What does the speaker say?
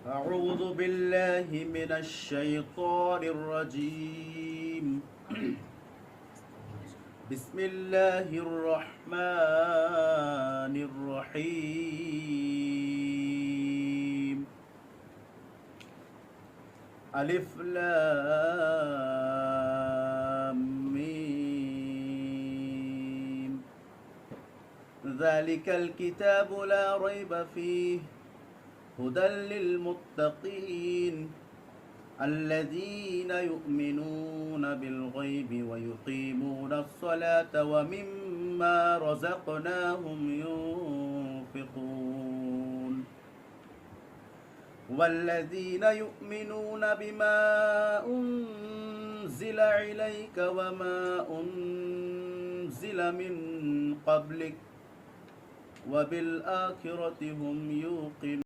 أعوذ بالله من الشيطان الرجيم بسم الله الرحمن الرحيم ألف لام ميم ذلك الكتاب لا ريب فيه هدى للمتقين الذين يؤمنون بالغيب ويقيمون الصلاة ومما رزقناهم ينفقون والذين يؤمنون بما أنزل إليك وما أنزل من قبلك وبالآخرة هم يوقنون